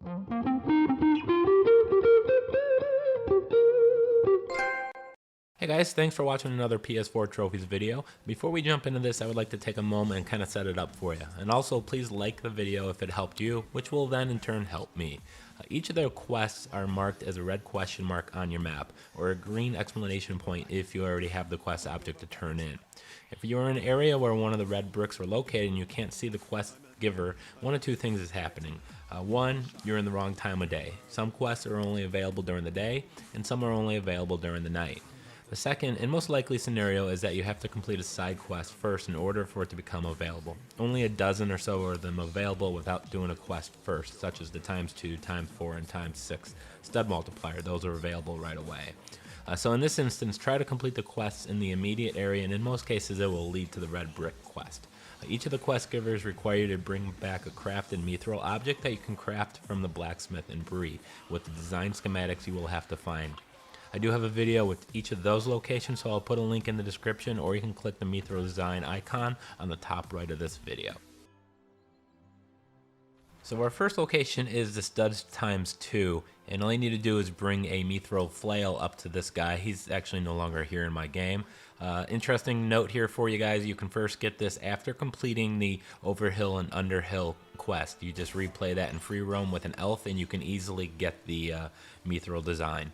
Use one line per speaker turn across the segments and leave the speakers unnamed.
Hey guys, thanks for watching another PS4 Trophies video. Before we jump into this, I would like to take a moment and kind of set it up for you. And also, please like the video if it helped you, which will then in turn help me. Each of their quests are marked as a red question mark on your map, or a green exclamation point if you already have the quest object to turn in. If you're in an area where one of the red bricks are located and you can't see the quest giver, one of two things is happening. One, you're in the wrong time of day. Some quests are only available during the day, and some are only available during the night. The second and most likely scenario is that you have to complete a side quest first in order for it to become available. Only a dozen or so are them available without doing a quest first, such as the ×2, ×4, and ×6 stud multiplier. Those are available right away. So in this instance, try to complete the quests in the immediate area, and in most cases it will lead to the red brick quest. Each of the quest givers require you to bring back a crafted Mithril object that you can craft from the blacksmith in Bree, with the design schematics you will have to find. I do have a video with each of those locations, so I'll put a link in the description, or you can click the Mithril design icon on the top right of this video. So our first location is the studs ×2, and all you need to do is bring a Mithril Flail up to this guy. He's actually no longer here in my game. Interesting note here for you guys, you can first get this after completing the Overhill and Underhill quest. You just replay that in free roam with an elf, and you can easily get the Mithril design.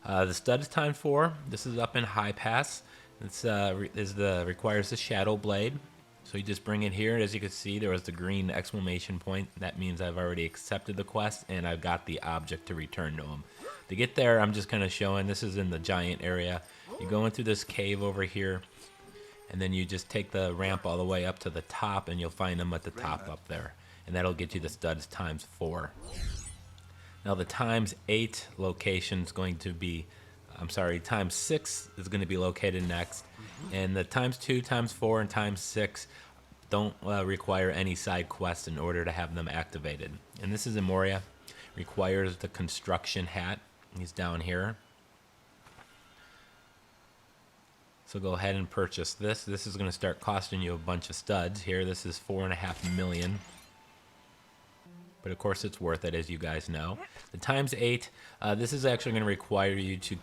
The studs ×4, this is up in High Pass. It's requires the Shadow Blade. So you just bring it here. As you can see, there was the green exclamation point. That means I've already accepted the quest and I've got the object to return to him. To get there, I'm just kind of showing, this is in the giant area. You go into this cave over here, and then you just take the ramp all the way up to the top, and you'll find them at the top up there. And that'll get you the studs ×4. Now the ×8 location is going to be, ×6 is going to be located next. And the ×2, ×4, and ×6 don't require any side quests in order to have them activated. And this is in Moria. Requires the construction hat. He's down here. So go ahead and purchase this. This is going to start costing you a bunch of studs here. This is 4.5 million. But of course it's worth it, as you guys know. The ×8, this is actually going to require you to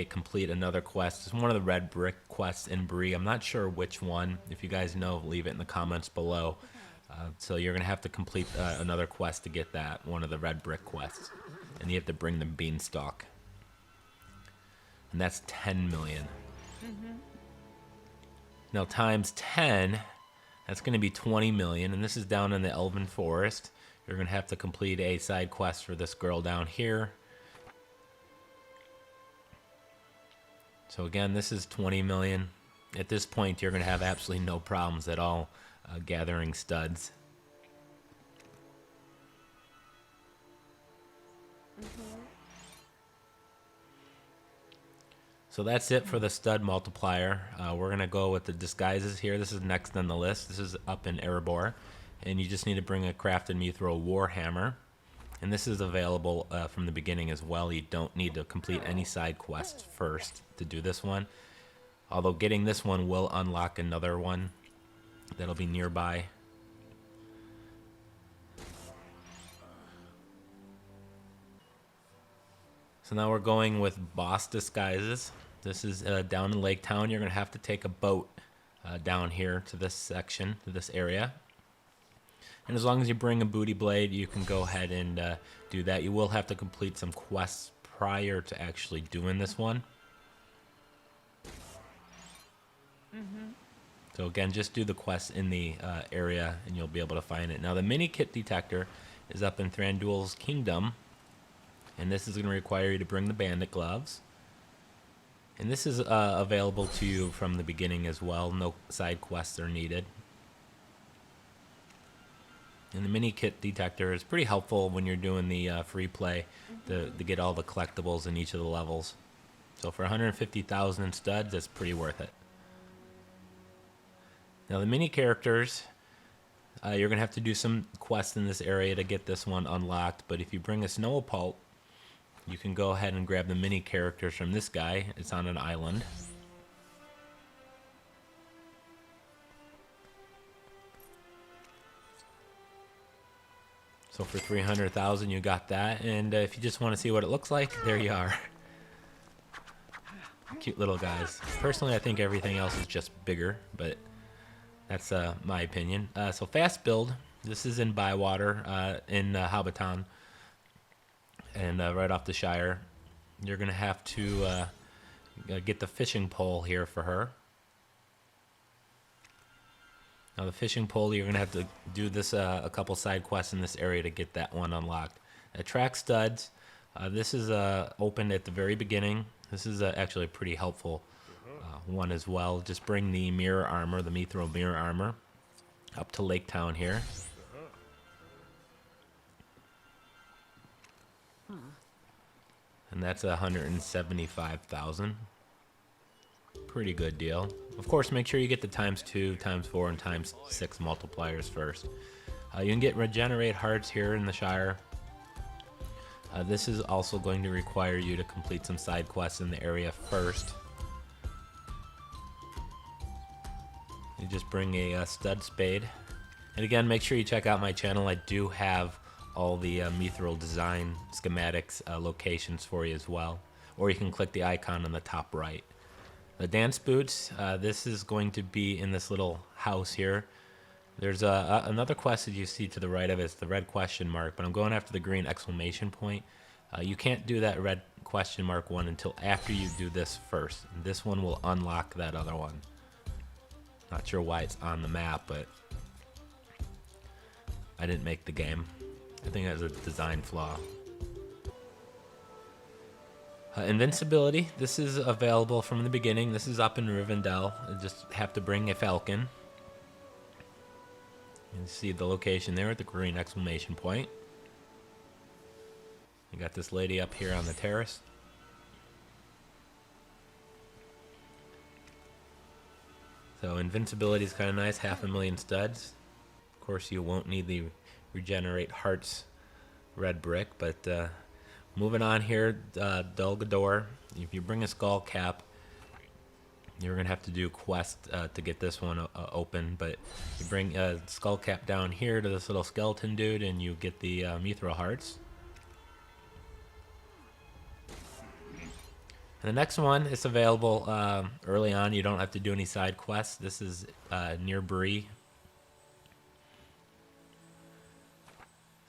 complete another quest. It's one of the red brick quests in Bree. I'm not sure which one. If you guys know, leave it in the comments below. So you're going to have to complete another quest to get that, one of the red brick quests. And you have to bring the Beanstalk. And that's 10 million. Now ×10, that's going to be 20 million. And this is down in the Elven Forest. You're going to have to complete a side quest for this girl down here. So again, this is 20 million. At this point, you're going to have absolutely no problems at all gathering studs. So that's it for the stud multiplier. We're going to go with the disguises here. This is next on the list. This is up in Erebor. And you just need to bring a crafted Mithril Warhammer. And this is available from the beginning as well. You don't need to complete any side quests first to do this one. Although getting this one will unlock another one that'll be nearby. So now we're going with boss disguises. This is down in Lake Town. You're going to have to take a boat down here to this section, to this area. And as long as you bring a booty blade, you can go ahead and do that. You will have to complete some quests prior to actually doing this one. So again, just do the quests in the area and you'll be able to find it. Now the Minikit Detector is up in Thranduils' Kingdom. And this is going to require you to bring the Bandit gloves. And this is available to you from the beginning as well. No side quests are needed. And the Minikit Detector is pretty helpful when you're doing the free play to get all the collectibles in each of the levels. So for 150,000 studs, that's pretty worth it. Now the mini characters, you're going to have to do some quests in this area to get this one unlocked. But if you bring a Snowapult, you can go ahead and grab the mini characters from this guy. It's on an island. So for 300,000 you got that, and if you just want to see what it looks like, there you are. Cute little guys. Personally, I think everything else is just bigger, but that's my opinion. So fast build. This is in Bywater, in Hobbiton, and right off the Shire. You're going to have to get the fishing pole here for her. Now the fishing pole, you're going to have to do this a couple side quests in this area to get that one unlocked. Attract studs. This is opened at the very beginning. This is actually a pretty helpful one as well. Just bring the mirror armor, the Mithril mirror armor, up to Lake Town here. And that's 175,000. Pretty good deal. Of course, make sure you get the ×2, ×4, and ×6 multipliers first. You can get regenerate hearts here in the Shire. This is also going to require you to complete some side quests in the area first. You just bring a stud spade. And again, make sure you check out my channel. I do have all the Mithril design schematics locations for you as well. Or you can click the icon on the top right. The dance boots, this is going to be in this little house here. There's another quest that you see to the right of it. It's the red question mark, but I'm going after the green exclamation point. You can't do that red question mark one until after you do this first. And this one will unlock that other one. Not sure why it's on the map, but I didn't make the game. I think that's a design flaw. Invincibility, this is available from the beginning. This is up in Rivendell. You just have to bring a Falcon. You see the location there at the green exclamation point. You got this lady up here on the terrace. So invincibility is kind of nice, 500,000 studs. Of course, you won't need the regenerate hearts red brick, but moving on here, Guldur. If you bring a skull cap, you're gonna have to do quest to get this one open. But you bring a skull cap down here to this little skeleton dude, and you get the Mithril hearts. And the next one is available early on. You don't have to do any side quests. This is near Bree.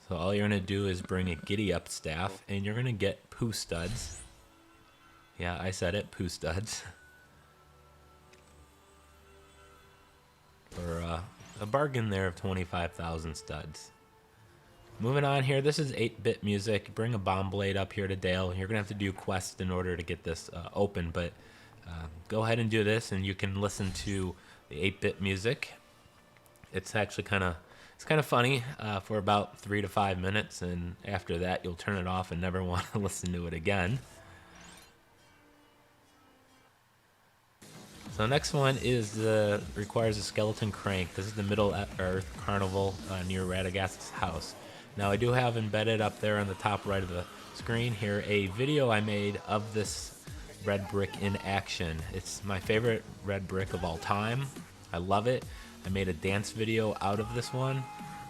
So all you're going to do is bring a Giddy-up staff, and you're going to get poo studs. Yeah, I said it, poo studs. For a bargain there of 25,000 studs. Moving on here, this is 8-bit music. Bring a bomb blade up here to Dale. You're going to have to do quests in order to get this open, but go ahead and do this, and you can listen to the 8-bit music. It's actually kind of funny for about 3 to 5 minutes, and after that you'll turn it off and never want to listen to it again. So the next one is requires a skeleton crank. This is the Middle-earth Carnival near Radagast's house. Now I do have embedded up there on the top right of the screen here a video I made of this red brick in action. It's my favorite red brick of all time. I love it. I made a dance video out of this one.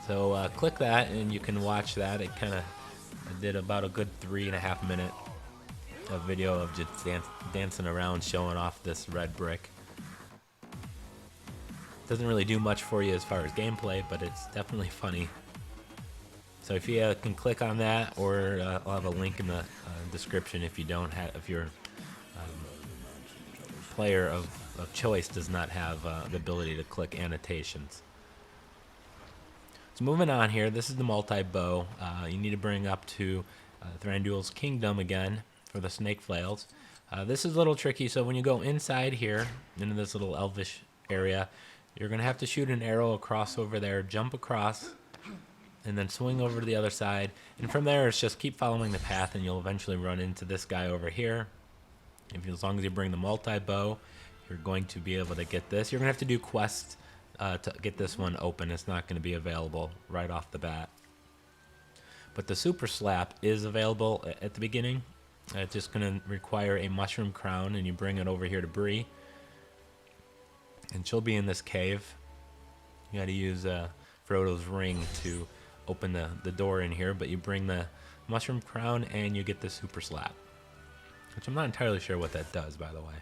So click that and you can watch that. I did about a good 3.5 minute video of just dancing around showing off this red brick. Doesn't really do much for you as far as gameplay, but it's definitely funny. So if you can click on that, or I'll have a link in the description if your player of choice does not have the ability to click annotations. So moving on here, this is the multi-bow. You need to bring up to Thranduils' kingdom again for the snake flails. This is a little tricky, so when you go inside here, into this little elvish area, you're going to have to shoot an arrow across over there, jump across, and then swing over to the other side. And from there, it's just keep following the path, and you'll eventually run into this guy over here. As long as you bring the multi-bow, you're going to be able to get this. You're going to have to do quests to get this one open. It's not going to be available right off the bat. But the super slap is available at the beginning. It's just going to require a mushroom crown, and you bring it over here to Bree. And she'll be in this cave. You got to use Frodo's ring to open the door in here, but you bring the mushroom crown and you get the super slap, which I'm not entirely sure what that does, by the way.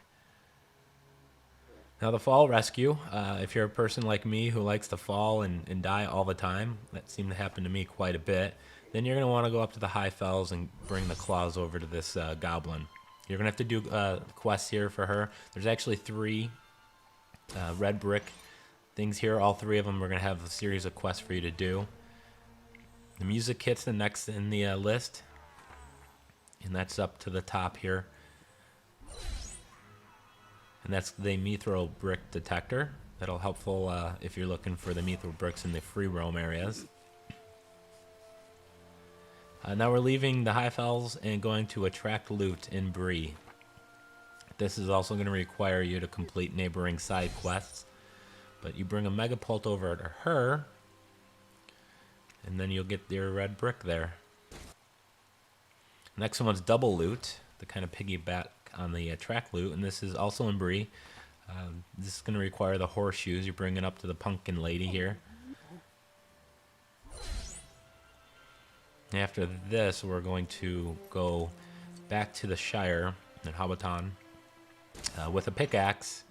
Now the fall rescue, if you're a person like me who likes to fall and die all the time, that seemed to happen to me quite a bit, then you're going to want to go up to the high fells and bring the claws over to this goblin. You're going to have to do quests here for her. There's actually 3 red brick things here. All 3 of them are going to have a series of quests for you to do. The music kit's the next in the list, and that's up to the top here. And that's the Mithril brick detector. That'll helpful if you're looking for the Mithril bricks in the free roam areas. Now we're leaving the High Fells and going to attract loot in Bree. This is also going to require you to complete neighboring side quests. But you bring a Megapult over to her, and then you'll get your red brick there. Next one's double loot, the kind of piggyback on the attract loot, and this is also in Bree. This is going to require the horseshoes. You bring it up to the pumpkin lady here. After this, we're going to go back to the Shire in Hobbiton with a pickaxe,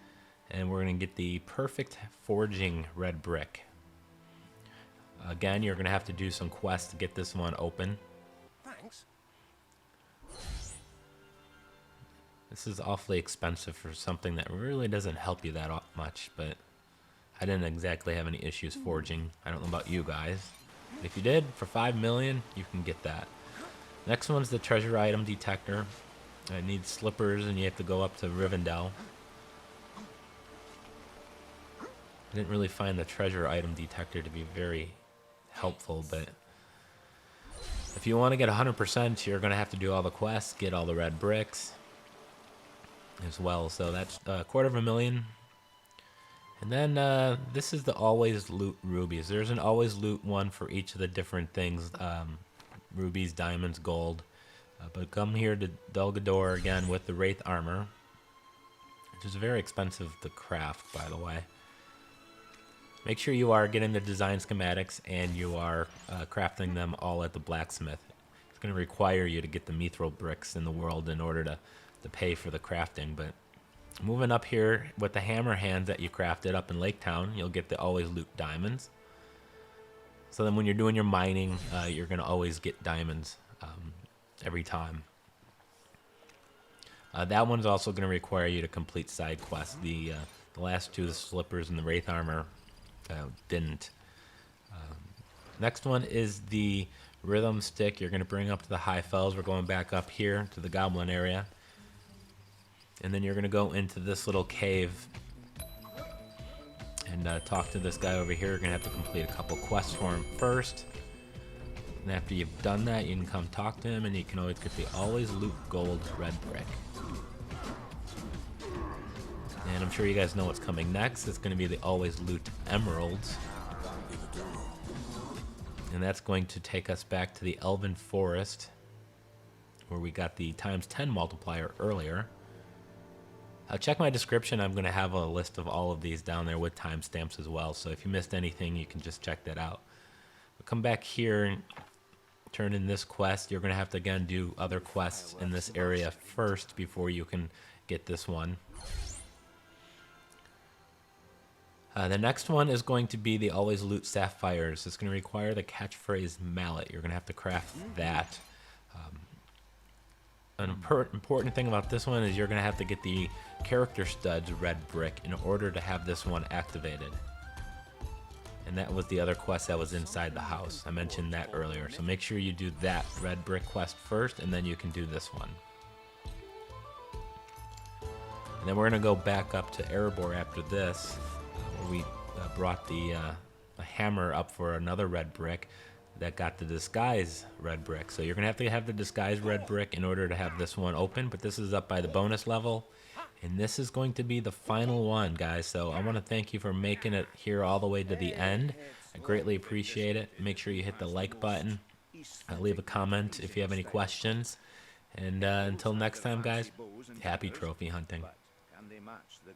and we're going to get the perfect forging red brick. Again, you're going to have to do some quests to get this one open.
Thanks.
This is awfully expensive for something that really doesn't help you that much, but I didn't exactly have any issues forging. I don't know about you guys. If you did, for 5 million, you can get that. Next one's the treasure item detector. It needs slippers, and you have to go up to Rivendell. I didn't really find the treasure item detector to be very helpful, but if you want to get 100%, you're going to have to do all the quests, get all the red bricks as well. So that's $250,000. And then this is the always loot rubies. There's an always loot one for each of the different things, rubies, diamonds, gold. But come here to Guldur again with the wraith armor, which is very expensive to craft, by the way. Make sure you are getting the design schematics and you are crafting them all at the blacksmith. It's going to require you to get the Mithril bricks in the world in order to pay for the crafting. But moving up here with the hammer hands that you crafted up in Lake Town, you'll get the always loot diamonds. So then when you're doing your mining, you're going to always get diamonds every time. That one's also going to require you to complete side quests. The last two, the slippers and the wraith armor, didn't. Next one is the rhythm stick. You're going to bring up to the high fells. We're going back up here to the goblin area. And then you're going to go into this little cave and talk to this guy over here. You're going to have to complete a couple quests for him first. And after you've done that, you can come talk to him, and you can always get the always loot gold red brick. And I'm sure you guys know what's coming next. It's going to be the always loot emeralds. And that's going to take us back to the Elven Forest, where we got the ×10 multiplier earlier. Check my description. I'm going to have a list of all of these down there with timestamps as well. So if you missed anything, you can just check that out. But come back here and turn in this quest. You're going to have to, again, do other quests in this area first before you can get this one. The next one is going to be the always loot sapphires. It's going to require the catchphrase mallet. You're going to have to craft that. An important thing about this one is you're going to have to get the character studs red brick in order to have this one activated. And that was the other quest that was inside the house. I mentioned that earlier. So make sure you do that red brick quest first, and then you can do this one. And then we're going to go back up to Erebor after this. Where we brought the hammer up for another red brick that got the disguise red brick. So you're going to have the disguise red brick in order to have this one open, but this is up by the bonus level. And this is going to be the final one, guys. So I want to thank you for making it here all the way to the end. I greatly appreciate it. Make sure you hit the like button. Leave a comment if you have any questions. And until next time, guys, happy trophy hunting.
Can they match the